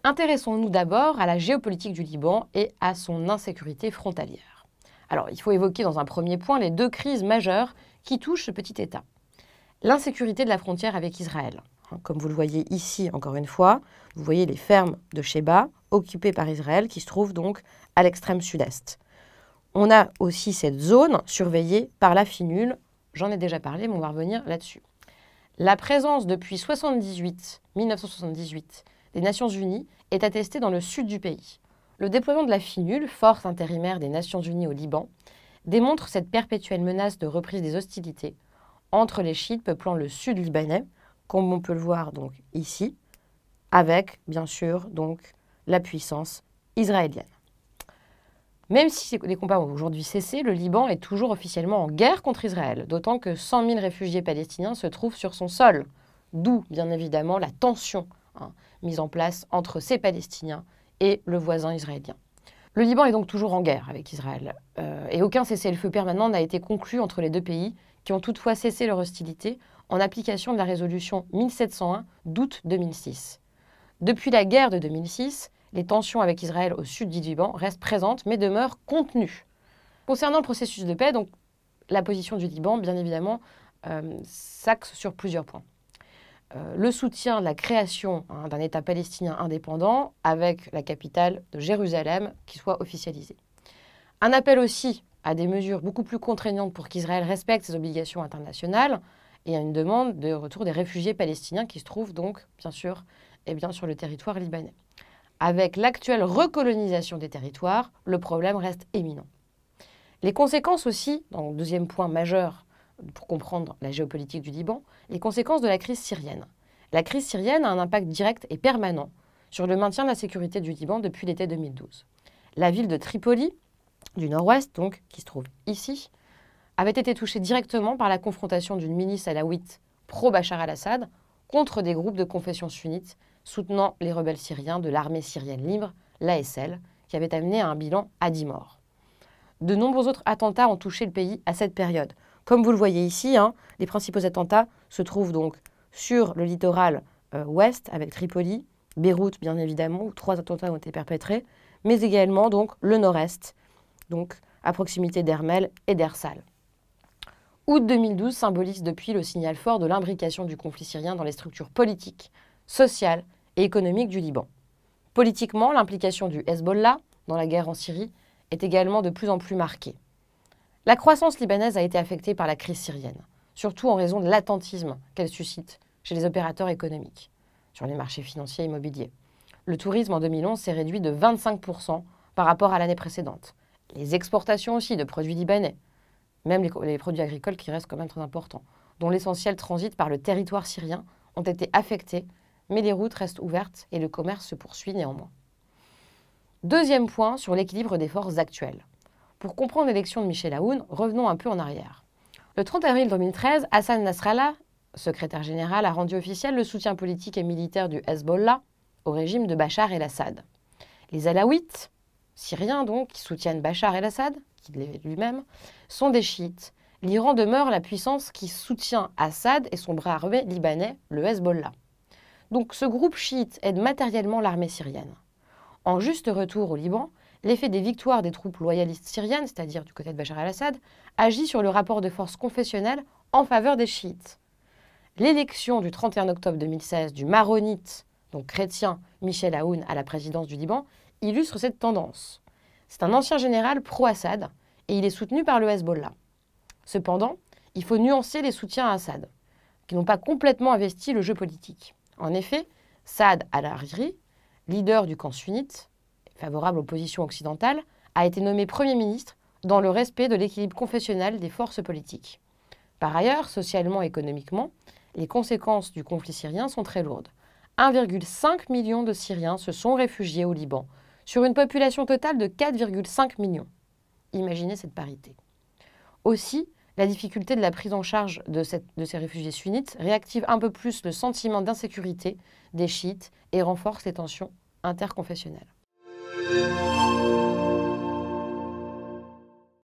Intéressons-nous d'abord à la géopolitique du Liban et à son insécurité frontalière. Alors, il faut évoquer dans un premier point les deux crises majeures qui touchent ce petit État. L'insécurité de la frontière avec Israël. Comme vous le voyez ici, encore une fois, vous voyez les fermes de Sheba, occupées par Israël, qui se trouvent donc à l'extrême sud-est. On a aussi cette zone surveillée par la FINUL. J'en ai déjà parlé, mais on va revenir là-dessus. La présence depuis 1978 des Nations Unies est attestée dans le sud du pays. Le déploiement de la FINUL, force intérimaire des Nations Unies au Liban, démontre cette perpétuelle menace de reprise des hostilités entre les chiites peuplant le sud libanais, comme on peut le voir donc ici, avec bien sûr donc la puissance israélienne. Même si les combats ont aujourd'hui cessé, le Liban est toujours officiellement en guerre contre Israël, d'autant que 100 000 réfugiés palestiniens se trouvent sur son sol, d'où bien évidemment la tension mise en place entre ces Palestiniens et le voisin israélien. Le Liban est donc toujours en guerre avec Israël, et aucun cessez-le-feu permanent n'a été conclu entre les deux pays, qui ont toutefois cessé leur hostilité en application de la résolution 1701 d'août 2006. Depuis la guerre de 2006, les tensions avec Israël au sud du Liban restent présentes mais demeurent contenues. Concernant le processus de paix, donc, la position du Liban, bien évidemment, s'axe sur plusieurs points. Le soutien de la création d'un État palestinien indépendant avec la capitale de Jérusalem qui soit officialisée. Un appel aussi à des mesures beaucoup plus contraignantes pour qu'Israël respecte ses obligations internationales et à une demande de retour des réfugiés palestiniens qui se trouvent donc, bien sûr, sur le territoire libanais. Avec l'actuelle recolonisation des territoires, le problème reste éminent. Les conséquences aussi, dans le deuxième point majeur pour comprendre la géopolitique du Liban, les conséquences de la crise syrienne. La crise syrienne a un impact direct et permanent sur le maintien de la sécurité du Liban depuis l'été 2012. La ville de Tripoli, du nord-ouest, donc, qui se trouve ici, avait été touchée directement par la confrontation d'une milice alawite pro-Bachar al-Assad contre des groupes de confession sunnite soutenant les rebelles syriens de l'armée syrienne libre, l'ASL, qui avait amené à un bilan à 10 morts. De nombreux autres attentats ont touché le pays à cette période. Comme vous le voyez ici, les principaux attentats se trouvent donc sur le littoral ouest avec Tripoli, Beyrouth bien évidemment, où 3 attentats ont été perpétrés, mais également donc le nord-est, donc à proximité d'Hermel et d'Ersal. Août 2012 symbolise depuis le signal fort de l'imbrication du conflit syrien dans les structures politiques, sociales et économiques du Liban. Politiquement, l'implication du Hezbollah dans la guerre en Syrie est également de plus en plus marquée. La croissance libanaise a été affectée par la crise syrienne, surtout en raison de l'attentisme qu'elle suscite chez les opérateurs économiques sur les marchés financiers et immobiliers. Le tourisme en 2011 s'est réduit de 25% par rapport à l'année précédente. Les exportations aussi de produits libanais, même les produits agricoles qui restent quand même très importants, dont l'essentiel transite par le territoire syrien, ont été affectés, mais les routes restent ouvertes et le commerce se poursuit néanmoins. Deuxième point sur l'équilibre des forces actuelles. Pour comprendre l'élection de Michel Aoun, revenons un peu en arrière. Le 30 avril 2013, Hassan Nasrallah, secrétaire général, a rendu officiel le soutien politique et militaire du Hezbollah au régime de Bachar el-Assad. Les Alaouites, syriens donc, qui soutiennent Bachar el-Assad, qui l'est lui-même, sont des chiites. L'Iran demeure la puissance qui soutient Assad et son bras armé libanais, le Hezbollah. Donc ce groupe chiite aide matériellement l'armée syrienne. En juste retour au Liban, l'effet des victoires des troupes loyalistes syriennes, c'est-à-dire du côté de Bachar el-Assad, agit sur le rapport de force confessionnel en faveur des chiites. L'élection du 31 octobre 2016 du maronite, donc chrétien, Michel Aoun à la présidence du Liban, illustre cette tendance. C'est un ancien général pro-Assad et il est soutenu par le Hezbollah. Cependant, il faut nuancer les soutiens à Assad, qui n'ont pas complètement investi le jeu politique. En effet, Saad al-Hariri, leader du camp sunnite, favorable aux positions occidentales, a été nommé Premier ministre dans le respect de l'équilibre confessionnel des forces politiques. Par ailleurs, socialement et économiquement, les conséquences du conflit syrien sont très lourdes. 1,5 million de Syriens se sont réfugiés au Liban, sur une population totale de 4,5 millions. Imaginez cette parité. Aussi, la difficulté de la prise en charge de ces réfugiés sunnites réactive un peu plus le sentiment d'insécurité des chiites et renforce les tensions interconfessionnelles.